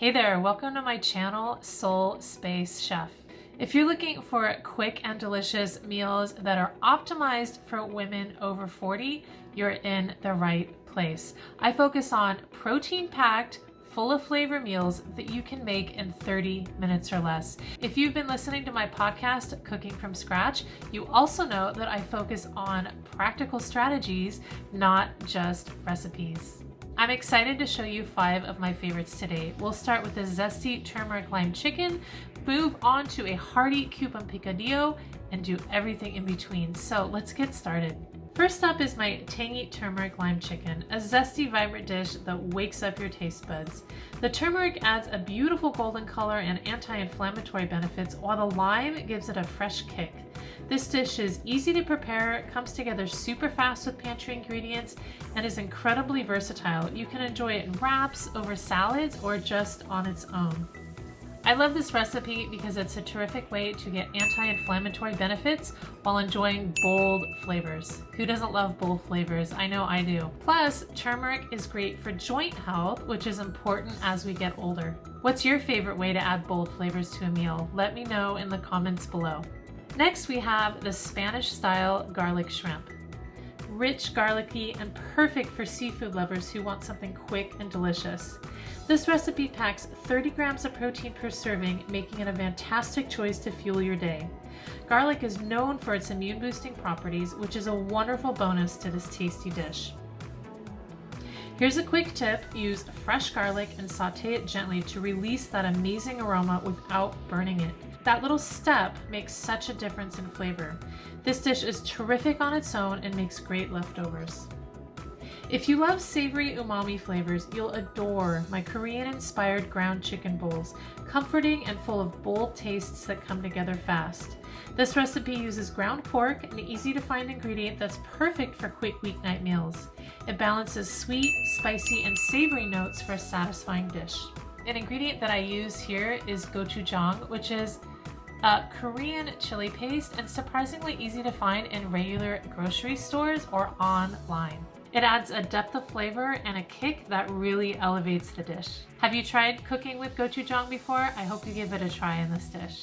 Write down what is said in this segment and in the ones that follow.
Hey there, welcome to my channel, Soul Space Chef. If you're looking for quick and delicious meals that are optimized for women over 40, you're in the right place. I focus on protein-packed, full of flavor meals that you can make in 30 minutes or less. If you've been listening to my podcast, Cooking from Scratch, you also know that I focus on practical strategies, not just recipes. I'm excited to show you 5 of my favorites today. We'll start with a zesty turmeric lime chicken, move on to a hearty coupon picadillo, and do everything in between. So let's get started. First up is my tangy turmeric lime chicken, a zesty, vibrant dish that wakes up your taste buds. The turmeric adds a beautiful golden color and anti-inflammatory benefits, while the lime gives it a fresh kick. This dish is easy to prepare, comes together super fast with pantry ingredients, and is incredibly versatile. You can enjoy it in wraps, over salads, or just on its own. I love this recipe because it's a terrific way to get anti-inflammatory benefits while enjoying bold flavors. Who doesn't love bold flavors? I know I do. Plus, turmeric is great for joint health, which is important as we get older. What's your favorite way to add bold flavors to a meal? Let me know in the comments below. Next, we have the Spanish-style garlic shrimp. Rich, garlicky, and perfect for seafood lovers who want something quick and delicious. This recipe packs 30 grams of protein per serving, making it a fantastic choice to fuel your day. Garlic is known for its immune-boosting properties, which is a wonderful bonus to this tasty dish. Here's a quick tip: use fresh garlic and saute it gently to release that amazing aroma without burning it. That little step makes such a difference in flavor. This dish is terrific on its own and makes great leftovers. If you love savory umami flavors, you'll adore my Korean-inspired ground chicken bowls, comforting and full of bold tastes that come together fast. This recipe uses ground pork, an easy-to-find ingredient that's perfect for quick weeknight meals. It balances sweet, spicy, and savory notes for a satisfying dish. An ingredient that I use here is gochujang, which is a Korean chili paste and surprisingly easy to find in regular grocery stores or online. It adds a depth of flavor and a kick that really elevates the dish. Have you tried cooking with gochujang before? I hope you give it a try in this dish.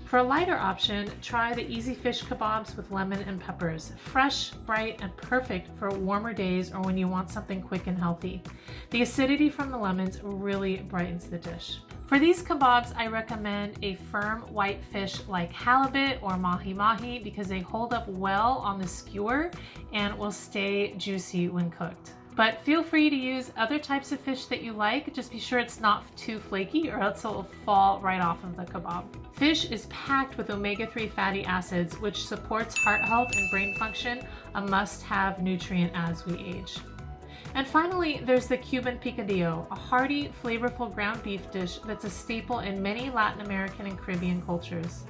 For a lighter option, try the easy fish kebabs with lemon and peppers. Fresh, bright, and perfect for warmer days or when you want something quick and healthy. The acidity from the lemons really brightens the dish. For these kebabs, I recommend a firm white fish like halibut or mahi-mahi because they hold up well on the skewer and will stay juicy when cooked. But feel free to use other types of fish that you like. Just be sure it's not too flaky or else it will fall right off of the kebab. Fish is packed with omega-3 fatty acids, which supports heart health and brain function, a must-have nutrient as we age. And finally, there's the Cuban picadillo, a hearty, flavorful ground beef dish that's a staple in many Latin American and Caribbean cultures.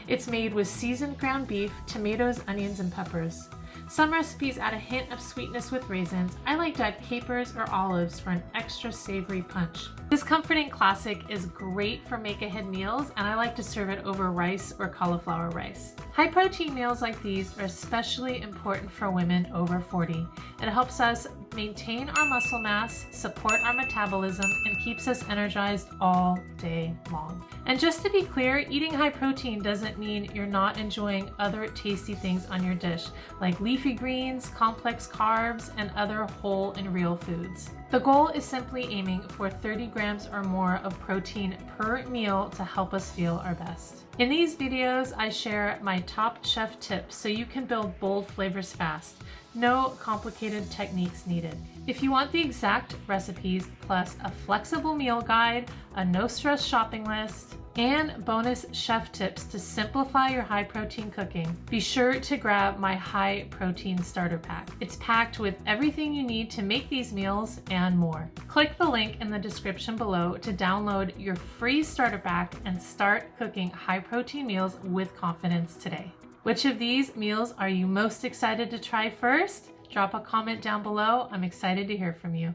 It's made with seasoned ground beef, tomatoes, onions, and peppers. Some recipes add a hint of sweetness with raisins. I like to add capers or olives for an extra savory punch. This comforting classic is great for make-ahead meals, and I like to serve it over rice or cauliflower rice. High-protein meals like these are especially important for women over 40. It helps us maintain our muscle mass, support our metabolism, and keeps us energized all day long. And just to be clear, eating high protein doesn't mean you're not enjoying other tasty things on your dish, like leafy greens, complex carbs, and other whole and real foods. The goal is simply aiming for 30 grams or more of protein per meal to help us feel our best. In these videos, I share my top chef tips so you can build bold flavors fast. No complicated techniques needed. If you want the exact recipes, plus a flexible meal guide, a no-stress shopping list, and bonus chef tips to simplify your high-protein cooking, be sure to grab my high-protein starter pack. It's packed with everything you need to make these meals and more. Click the link in the description below to download your free starter pack and start cooking high-protein meals with confidence today. Which of these meals are you most excited to try first? Drop a comment down below. I'm excited to hear from you.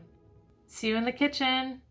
See you in the kitchen.